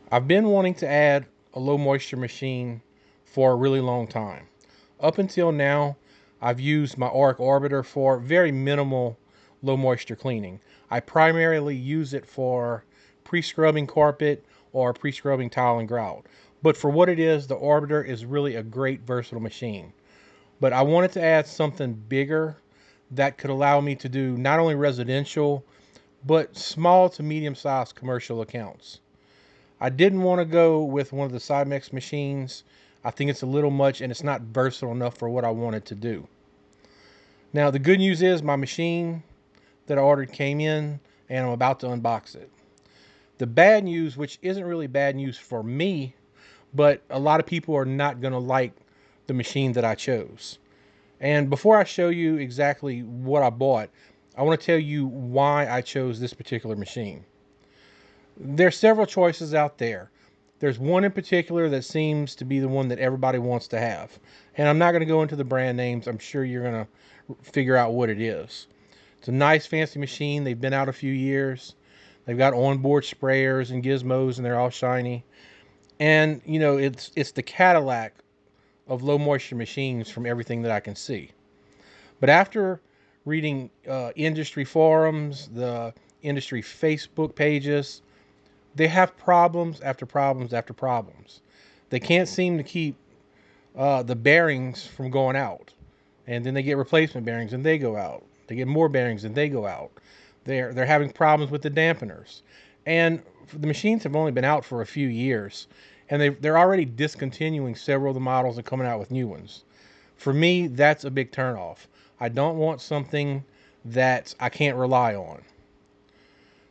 I've been wanting to add a low moisture machine for a really long time. Up until now, I've used my Oreck Orbiter for very minimal low moisture cleaning. I primarily use it for pre-scrubbing carpet or pre-scrubbing tile and grout. But for what it is, the Orbiter is really a great versatile machine. But I wanted to add something bigger that could allow me to do not only residential, but small to medium sized commercial accounts. I didn't want to go with one of the Cimex machines. I think it's a little much and it's not versatile enough for what I wanted to do. Now, the good news is my machine that I ordered came in and I'm about to unbox it. The bad news, which isn't really bad news for me, but a lot of people are not going to like the machine that I chose. And before I show you exactly what I bought, I want to tell you why I chose this particular machine. There's several choices out there. There's one in particular that seems to be the one that everybody wants to have. And I'm not going to go into the brand names. I'm sure you're going to figure out what it is. It's a nice fancy machine. They've been out a few years. They've got onboard sprayers and gizmos and they're all shiny. And you know, it's the Cadillac of low moisture machines from everything that I can see. But after reading industry forums, the industry Facebook pages, they have problems after problems after problems. They can't seem to keep the bearings from going out. And then they get replacement bearings and they go out. They get more bearings and they go out. They're having problems with the dampeners. And the machines have only been out for a few years. And they're already discontinuing several of the models and coming out with new ones. For me, that's a big turnoff. I don't want something that I can't rely on.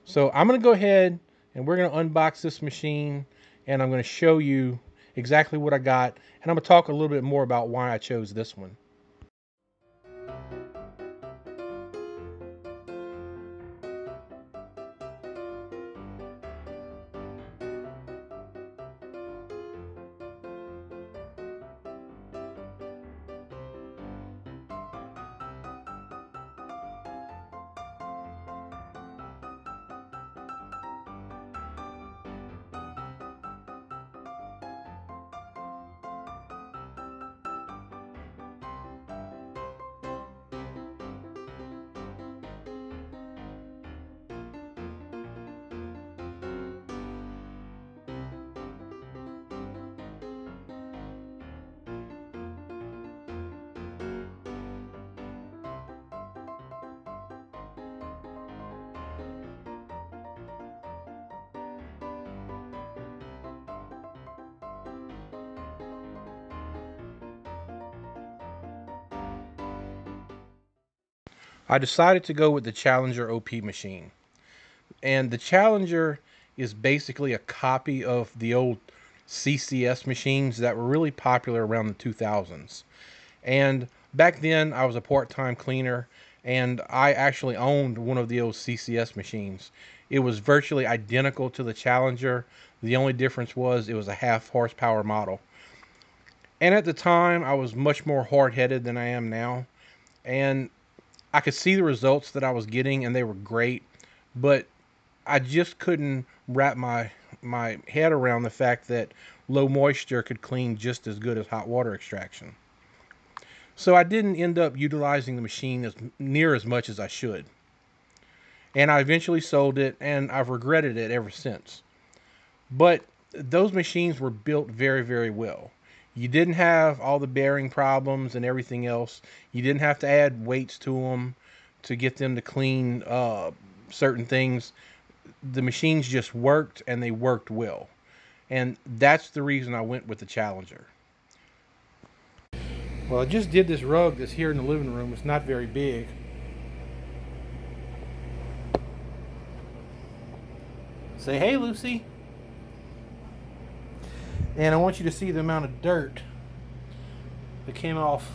So I'm going to go ahead and we're going to unbox this machine and I'm going to show you exactly what I got. And I'm going to talk a little bit more about why I chose this one. I decided to go with the Challenger OP machine. And the Challenger is basically a copy of the old CCS machines that were really popular around the 2000s. And back then, I was a part-time cleaner, and I actually owned one of the old CCS machines. It was virtually identical to the Challenger. The only difference was it was a half horsepower model. And at the time, I was much more hard-headed than I am now. And I could see the results that I was getting, and they were great. But I just couldn't wrap my head around the fact that low moisture could clean just as good as hot water extraction. So I didn't end up utilizing the machine as near as much as I should. And I eventually sold it, and I've regretted it ever since. But those machines were built very, very well. You didn't have all the bearing problems and everything else. You didn't have to add weights to them to get them to clean certain things. The machines just worked, and they worked well. And that's the reason I went with the Challenger. Well, I just did this rug that's here in the living room. It's not very big. Say hey, Lucy. And I want you to see the amount of dirt that came off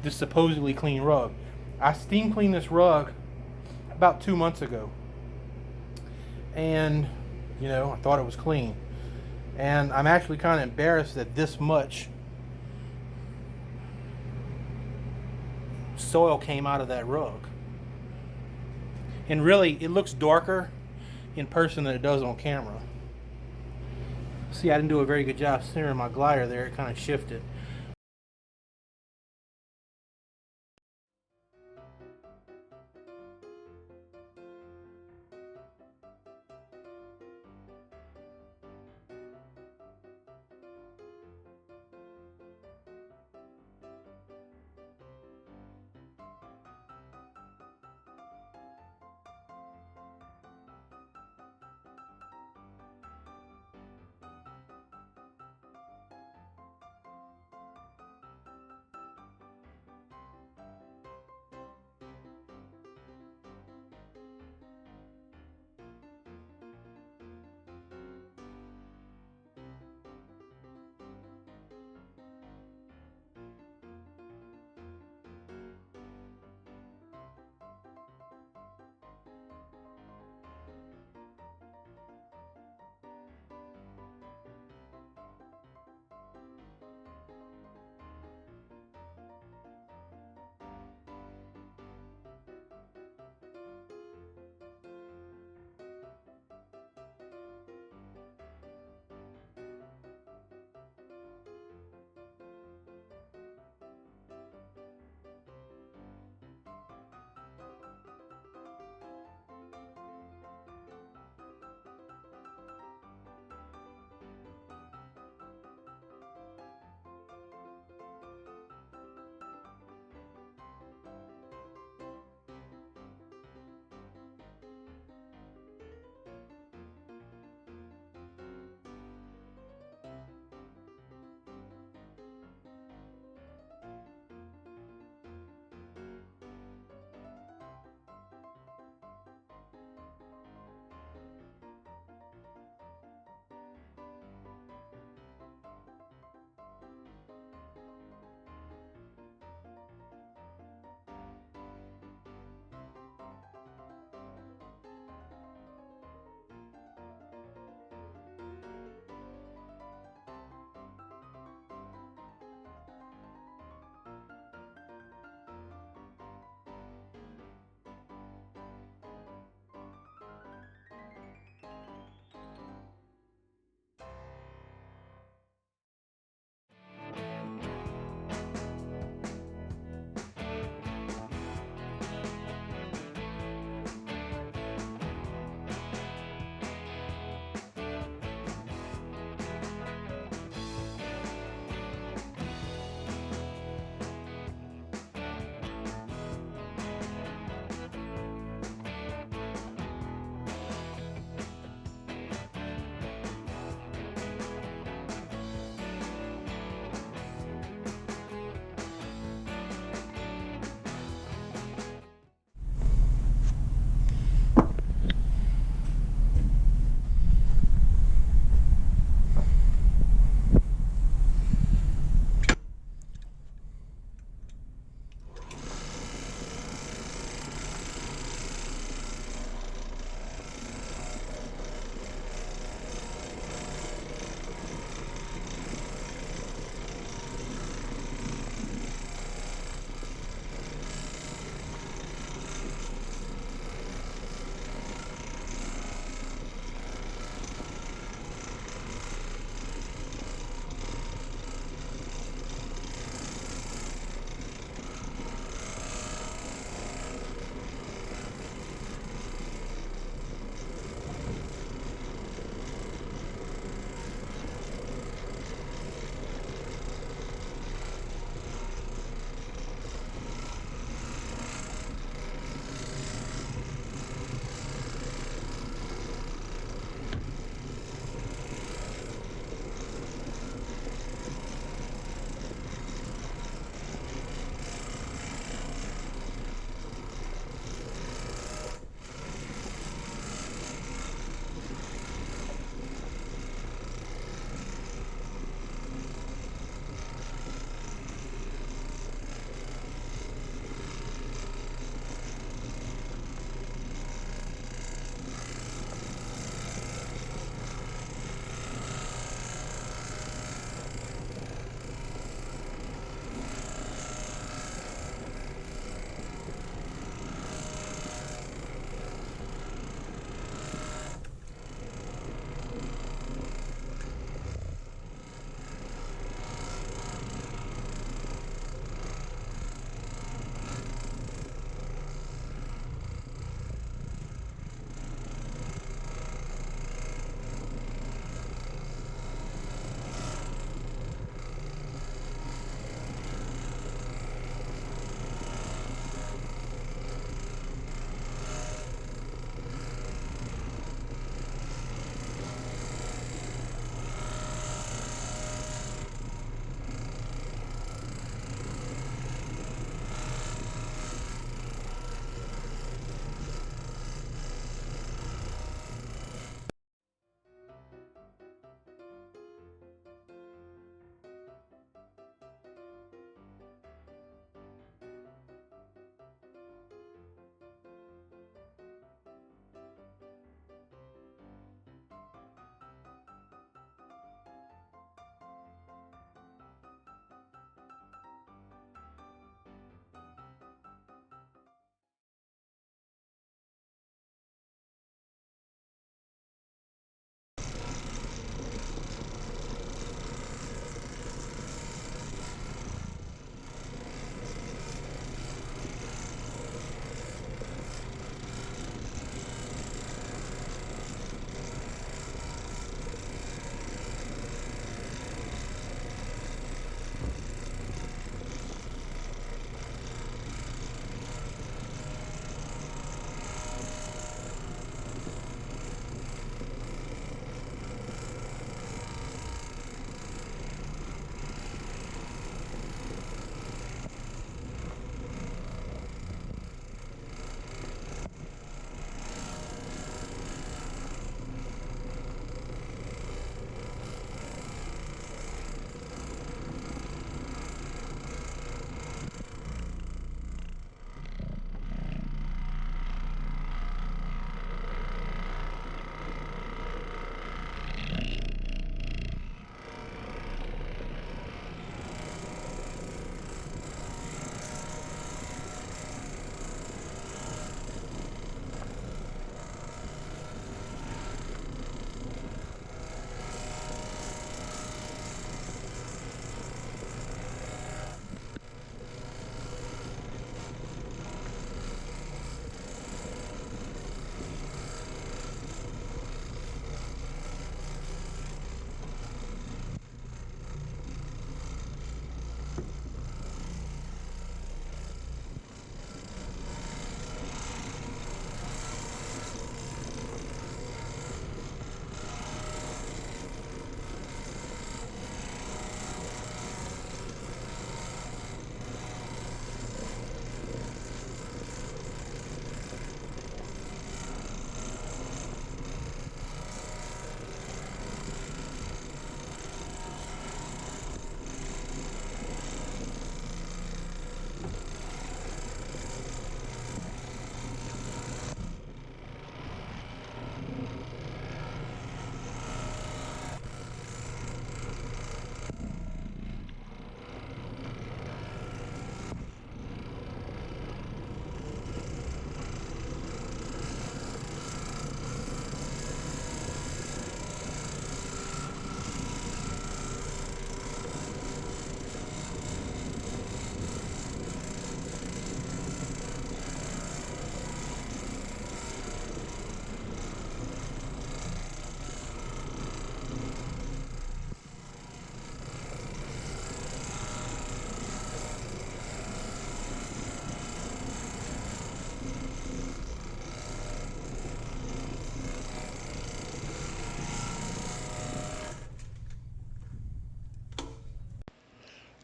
this supposedly clean rug. I steam cleaned this rug about 2 months ago. And, you know, I thought it was clean. And I'm actually kind of embarrassed that this much soil came out of that rug. And really, it looks darker in person than it does on camera. See, I didn't do a very good job centering my glider there. It kind of shifted.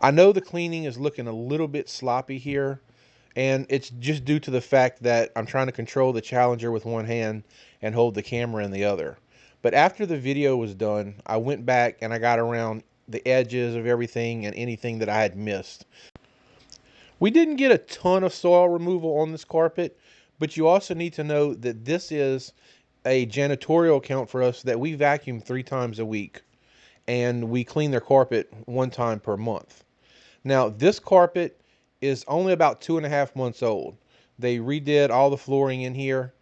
I know the cleaning is looking a little bit sloppy here, and it's just due to the fact that I'm trying to control the Challenger with one hand and hold the camera in the other. But after the video was done, I went back and I got around the edges of everything and anything that I had missed. We didn't get a ton of soil removal on this carpet, but you also need to know that this is a janitorial account for us, that we vacuum 3 times a week and we clean their carpet 1 time per month. Now, this carpet is only about 2.5 months old. They redid all the flooring in here,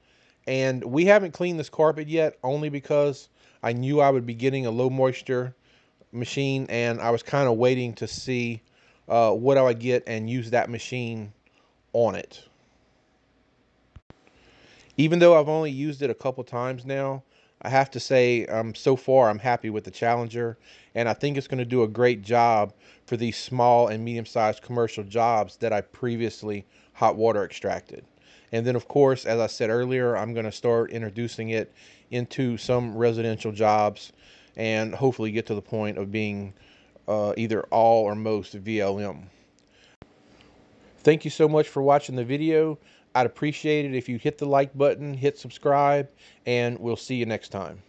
and we haven't cleaned this carpet yet, only because I knew I would be getting a low moisture machine, and I was kind of waiting to see what I would get and use that machine on it. Even though I've only used it a couple times now, I have to say, so far I'm happy with the Challenger, and I think it's going to do a great job for these small and medium-sized commercial jobs that I previously hot water extracted. And then, of course, as I said earlier, I'm going to start introducing it into some residential jobs and hopefully get to the point of being either all or most VLM. Thank you so much for watching the video. I'd appreciate it if you hit the like button, hit subscribe, and we'll see you next time.